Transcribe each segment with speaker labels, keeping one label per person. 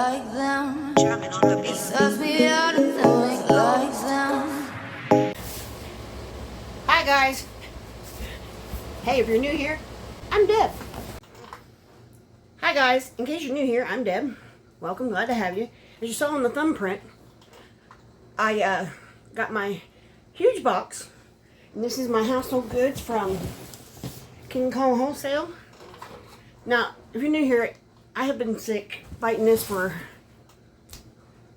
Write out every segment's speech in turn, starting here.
Speaker 1: like them. Jamming on the beat. Sells me out and doing like them.
Speaker 2: Hi guys. Hey, if you're new here, I'm Deb. Hi guys, in case you're new here, I'm Deb. Welcome, glad to have you. As you saw in the thumbprint, I got my huge box. And this is my household goods from KingKong Wholesale. Now, if you're new here, I have been sick fighting this for,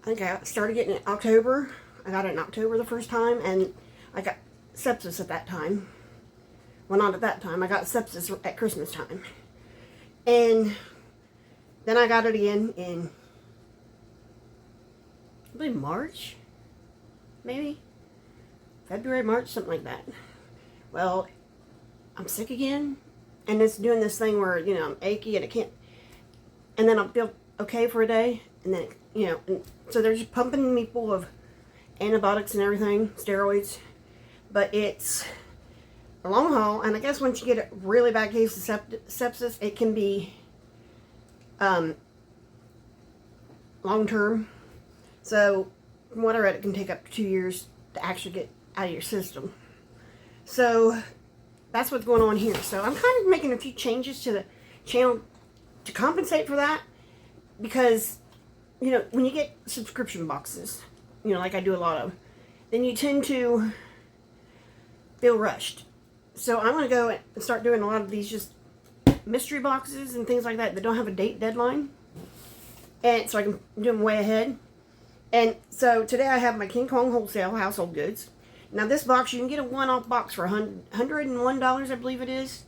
Speaker 2: I think I started getting it in October. I got it in October the first time, and I got sepsis at that time. Well, not at that time. I got sepsis at Christmas time. And then I got it again in, I believe, March? Maybe? February, March, something like that. Well, I'm sick again. And it's doing this thing where, you know, I'm achy and I can't, and then I'll feel okay for a day. And then, you know, and so they're just pumping me full of antibiotics and everything, steroids. But it's a long haul. And I guess once you get a really bad case of sepsis, it can be long term. So from what I read, it can take up to 2 years to actually get out of your system. So that's what's going on here. So I'm kind of making a few changes to the channel to compensate for that, because, you know, when you get subscription boxes, you know, like I do a lot of, then you tend to feel rushed. So I'm going to go and start doing a lot of these just mystery boxes and things like that that don't have a date deadline, and so I can do them way ahead. And so today I have my KingKong Wholesale household goods. Now this box, you can get a one-off box for $101, I believe it is.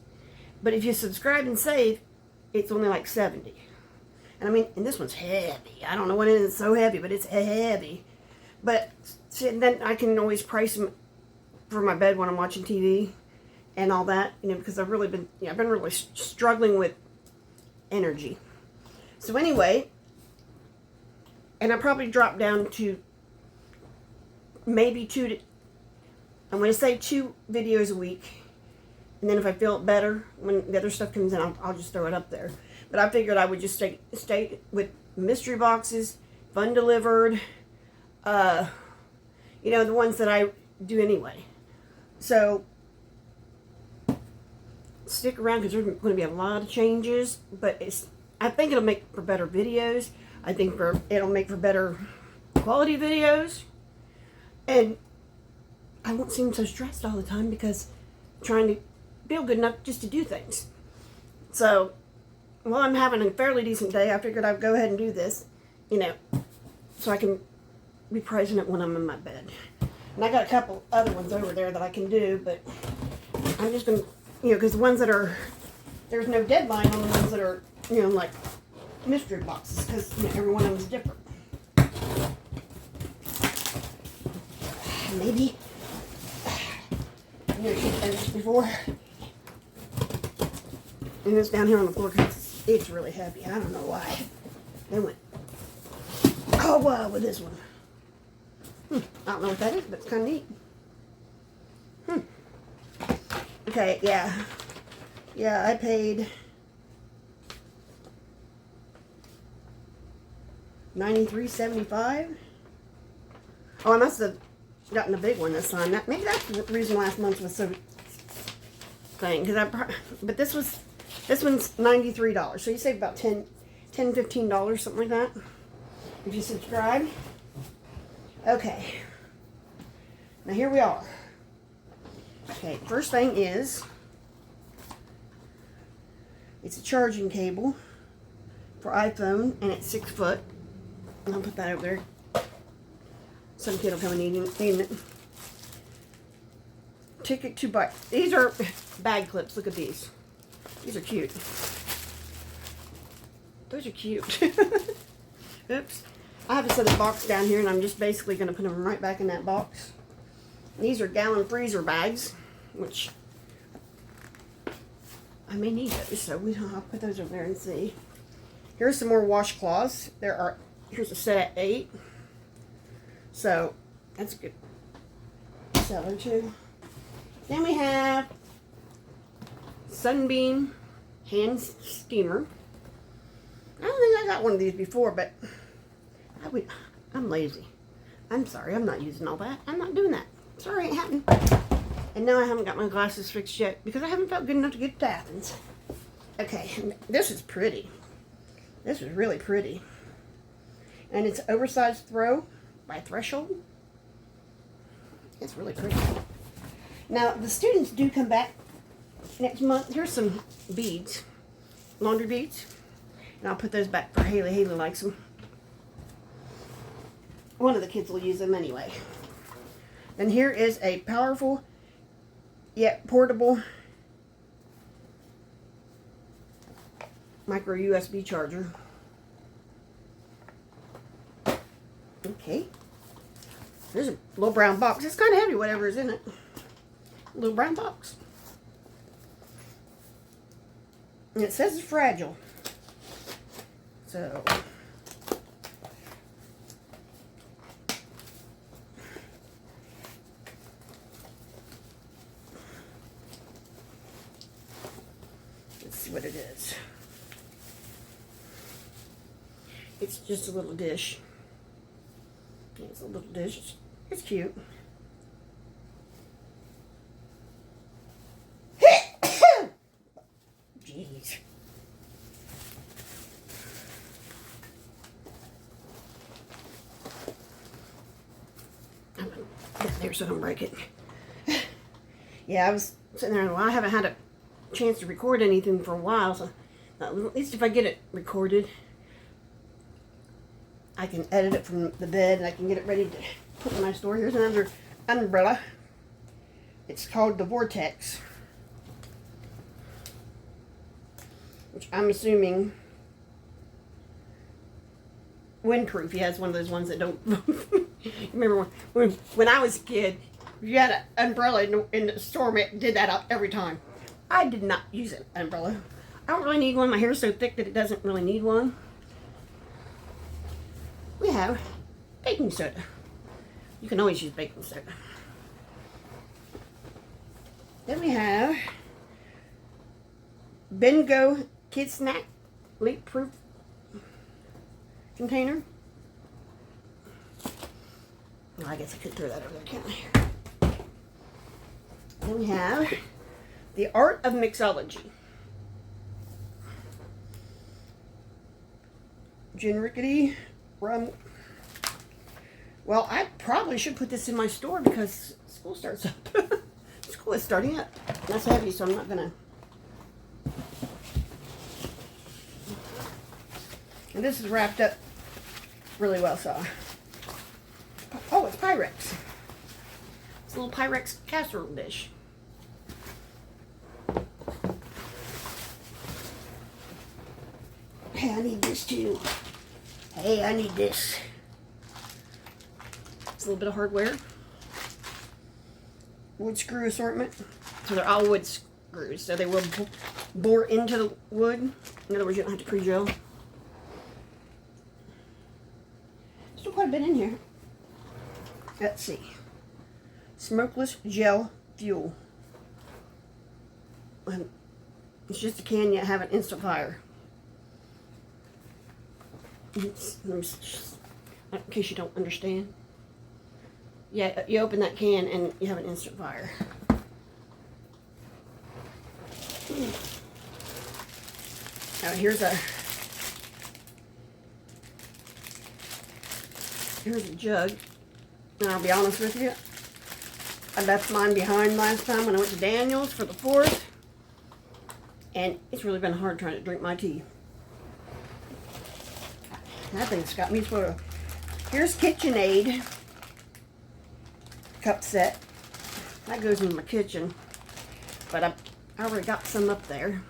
Speaker 2: But if you subscribe and save, it's only like $70. And I mean, and this one's heavy. I don't know what it is, it's so heavy, but it's heavy. But see, then I can always price them for my bed when I'm watching TV and all that. You know, because I've really been, you know, I've been really struggling with energy. So anyway, and I probably dropped down to maybe I'm going to say 2 videos a week. And then if I feel it better, when the other stuff comes in, I'll just throw it up there. But I figured I would just stay with mystery boxes, fun delivered, you know, the ones that I do anyway. So stick around, because there's going to be a lot of changes. But I think it'll make for better videos. I think it'll make for better quality videos. And I won't seem so stressed all the time, because I'm trying to feel good enough just to do things. So, while I'm having a fairly decent day, I figured I'd go ahead and do this, you know, so I can be pricing it when I'm in my bed. And I got a couple other ones over there that I can do, but I'm just going to, you know, because the ones that are, there's no deadline on the ones that are, you know, like mystery boxes, because, you know, every one of them is different. Maybe, you know, she's done this before. And it's down here on the floor because it's really heavy. I don't know why. They went, oh wow, with this one. I don't know what that is, but it's kind of neat. Okay, yeah. Yeah, I paid $93.75. Oh, I must have gotten a big one this time. Maybe that's the reason last month was so thing. But this one's $93. So you save about $10, $15, something like that, if you subscribe. Okay. Now here we are. Okay, first thing is, it's a charging cable for iPhone, and it's 6 foot. I'll put that over there. Some kid will come and need it. Ticket to buy. These are bag clips. Look at these. These are cute. Those are cute. Oops. I have to set a box down here, and I'm just basically going to put them right back in that box. These are gallon freezer bags, which I may need those, so I'll put those over there and see. Here's some more washcloths. Here's a set of 8. So that's a good seller too. Then we have Sunbeam hand steamer. I don't think I got one of these before, but I'm lazy. I'm sorry, I'm not using all that. I'm not doing that. Sorry, it happened. And now I haven't got my glasses fixed yet because I haven't felt good enough to get to Athens. Okay, this is pretty. This is really pretty. And it's oversized throw by Threshold. It's really pretty. Now, the students do come back next month. Here's some beads, laundry beads. And I'll put those back for Haley. Haley likes them. One of the kids will use them anyway. And here is a powerful yet portable micro USB charger. Okay. There's a little brown box. It's kind of heavy, whatever is in it. A little brown box. And it says it's fragile. So let's see what it is. It's just a little dish. It's a little dish. It's cute. Jeez. I'm gonna get there so I don't break it. Yeah, I was sitting there, well, I haven't had a chance to record anything for a while, so at least if I get it recorded, I can edit it from the bed and I can get it ready to put in my store. Here's another umbrella. It's called the Vortex, which I'm assuming windproof. He has one of those ones that don't. Remember when I was a kid, if you had an umbrella in the storm, it did that out every time. I did not use an umbrella. I don't really need one. My hair's so thick that it doesn't really need one. We have baking soda. You can always use baking soda. Then we have Bingo Kid Snack leak-proof container. Well, I guess I could throw that over there, can't I? Then we have The Art of Mixology. Gin Rickety rum. Well, I probably should put this in my store because school starts up. School is starting up. That's heavy, so I'm not gonna. And this is wrapped up really well, so. Oh, it's Pyrex. It's a little Pyrex casserole dish. Hey, I need this too. Hey, I need this. It's a little bit of hardware. Wood screw assortment. So they're all wood screws, so they will bore into the wood. In other words, you don't have to pre-drill. Still quite a bit in here. Let's see. Smokeless gel fuel. It's just a can, yet have an instant fire. In case you don't understand. Yeah, you open that can and you have an instant fire. Now here's a jug, and I'll be honest with you, I left mine behind last time when I went to Daniel's for the 4th, and it's really been hard trying to drink my tea. That thing's got me spoiled. Here's KitchenAid cup set. That goes in my kitchen, but I already got some up there.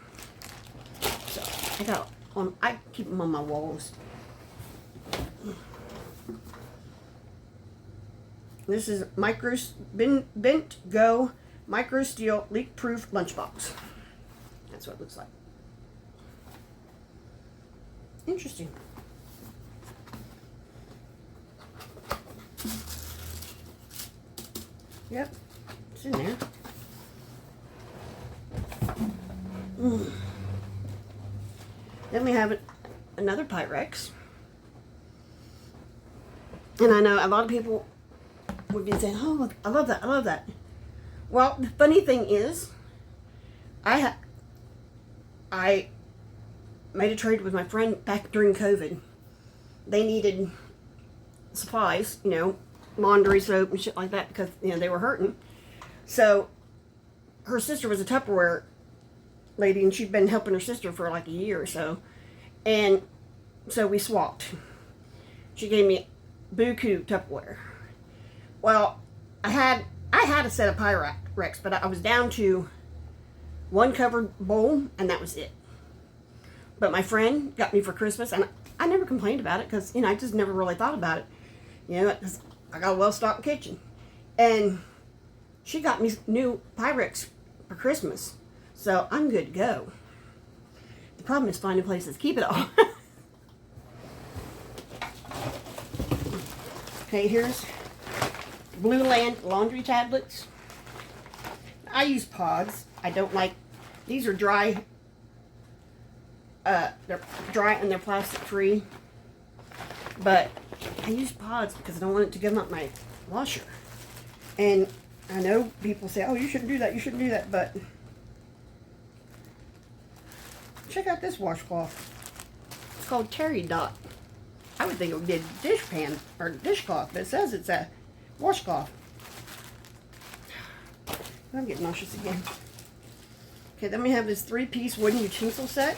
Speaker 2: So I keep them on my walls. This is Bent Go Micro Steel Leak Proof Lunchbox. That's what it looks like. Interesting. Yep, it's in there. Then we have another Pyrex. And I know a lot of people would be saying, "Oh, I love that, I love that." Well, the funny thing is, I made a trade with my friend back during COVID. They needed supplies, you know, laundry soap and shit like that because, you know, they were hurting. So her sister was a Tupperware lady, and she'd been helping her sister for like a year or so. And so we swapped. She gave me buku Tupperware. Well, I had a set of Pyrex, but I was down to one covered bowl, and that was it. But my friend got me for Christmas, and I never complained about it because, you know, I just never really thought about it. You know, I got a well-stocked kitchen. And she got me new Pyrex for Christmas. So I'm good to go. The problem is finding places to keep it all. Okay, here's Blue Land laundry tablets. I use pods. I don't like, these are dry. They're dry and they're plastic free. But I use pods because I don't want it to gum up my washer. And I know people say, "Oh, you shouldn't do that, you shouldn't do that," but check out this washcloth. It's called Terry Dot. I would think it would be a dishpan or dishcloth, but it says it's a washcloth. I'm getting nauseous again. Okay, then we have this 3-piece wooden utensil set.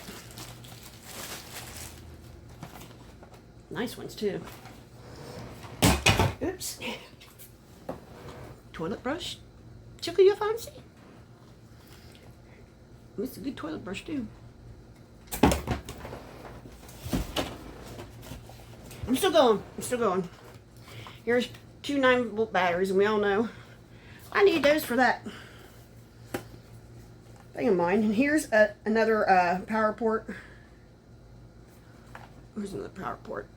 Speaker 2: Nice ones too. Oops. Toilet brush. Tickle your fancy? It's a good toilet brush too. I'm still going. I'm still going. Here's 2 9-volt batteries, and we all know I need those for that thing of mine. And here's another power port. Where's another power port?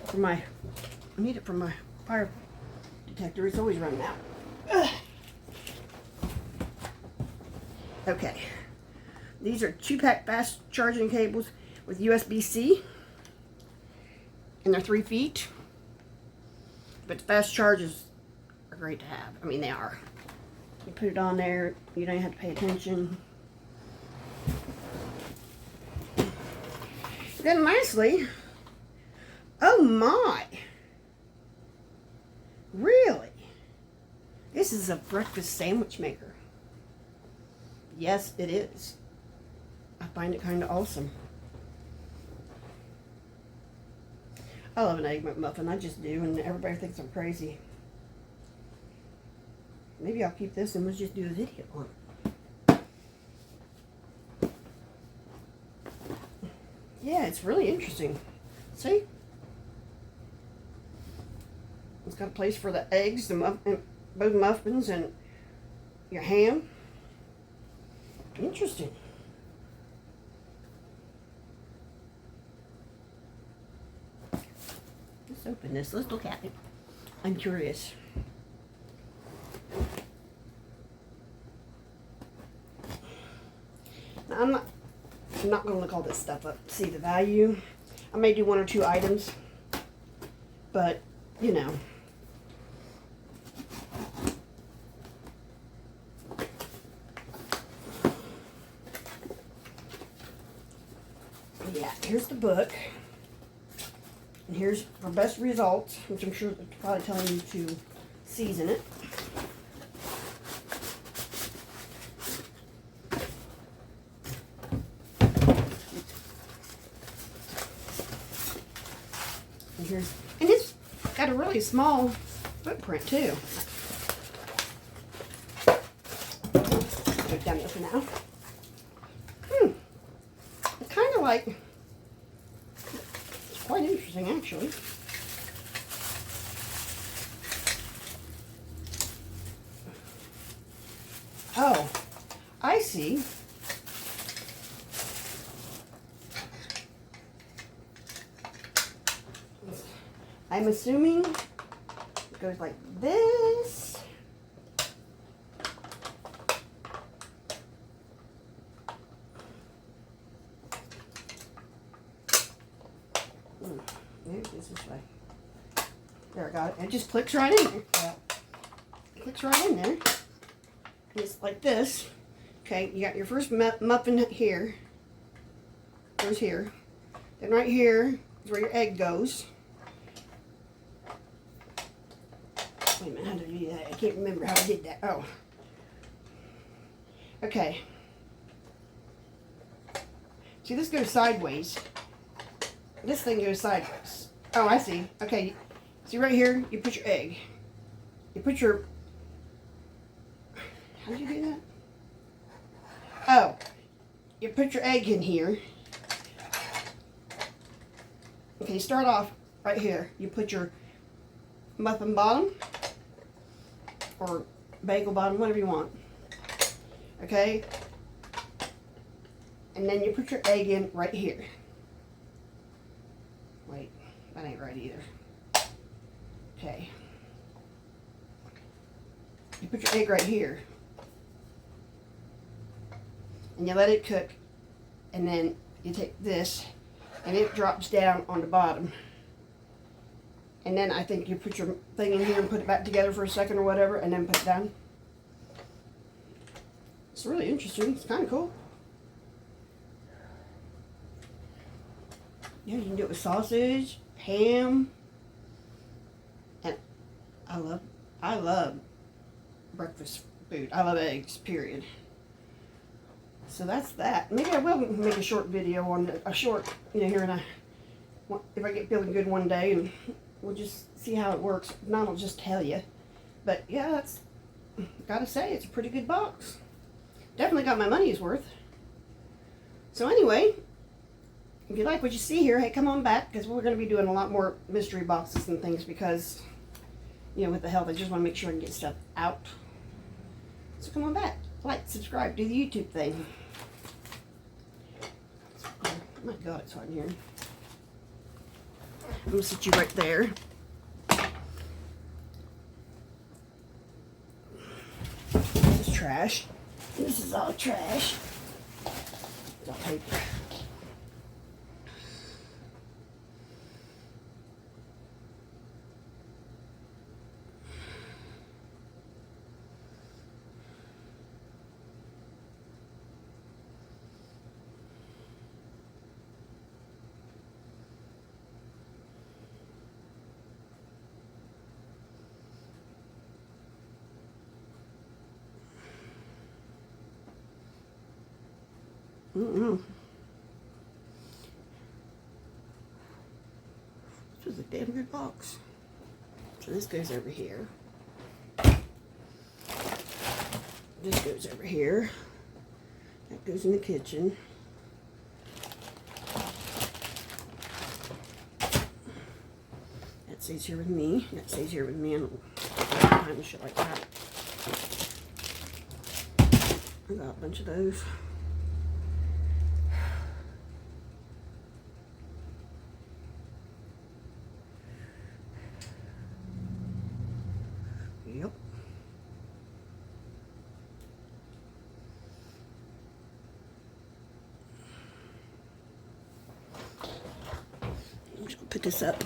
Speaker 2: For my, I need it for my fire detector. It's always running out. Ugh. Okay. These are 2-pack fast charging cables with USB-C. And they're 3 feet. But the fast charges are great to have. I mean, they are. You put it on there, you don't have to pay attention. Then lastly, oh my, really? This is a breakfast sandwich maker. Yes, it is. I find it kind of awesome. I love an egg McMuffin, I just do, and everybody thinks I'm crazy. Maybe I'll keep this and we'll just do a video on it. Yeah, it's really interesting. See? It's got a place for the eggs, both muffins, and your ham. Interesting. Let's open this. Let's look at it. I'm curious. Now, I'm not going to look all this stuff up to see the value. I may do 1 or 2 items, but you know. Yeah, here's the book. And here's for best results, which I'm sure they're probably telling you to season it. And it's got a really small footprint too. Put it down there for now. It's kind of like, it's quite interesting actually. Oh, I see. I'm assuming it goes like this. Oops. It's this way. There, I got it. It just clicks right in there. Yeah. It clicks right in there. It's like this. Okay, you got your first muffin here. Goes here. Then right here is where your egg goes. Wait a minute, how did I do that? I can't remember how I did that. Oh. Okay. See, this goes sideways. This thing goes sideways. Oh, I see. Okay. See right here, you put your egg. You put your... How did you do that? Oh. You put your egg in here. Okay, start off right here. You put your muffin bottom or bagel bottom, whatever you want. Okay? And then you put your egg in right here. Wait, that ain't right either. Okay. You put your egg right here. And you let it cook. And then you take this and it drops down on the bottom. And then I think you put your thing in here and put it back together for a second or whatever and then put it down. It's really interesting. It's kind of cool. Yeah, you can do it with sausage, ham, and I love breakfast food. I love eggs, period. So that's that. Maybe I will make a short video on here and if I get feeling good one day, and we'll just see how it works. If not, I'll just tell you. But yeah, gotta say, it's a pretty good box. Definitely got my money's worth. So anyway, if you like what you see here, hey, come on back, because we're going to be doing a lot more mystery boxes and things because, with the health, I just want to make sure I can get stuff out. So come on back. Like, subscribe, do the YouTube thing. Oh my God, it's hot in here. I'm going to sit you right there. This is trash. This is all trash. It's all paper. This was a damn good box. So this goes over here. This goes over here. That goes in the kitchen. That stays here with me. That stays here with me. I don't kind of shit like that. I got a bunch of those. Yep. I'm just gonna put this up.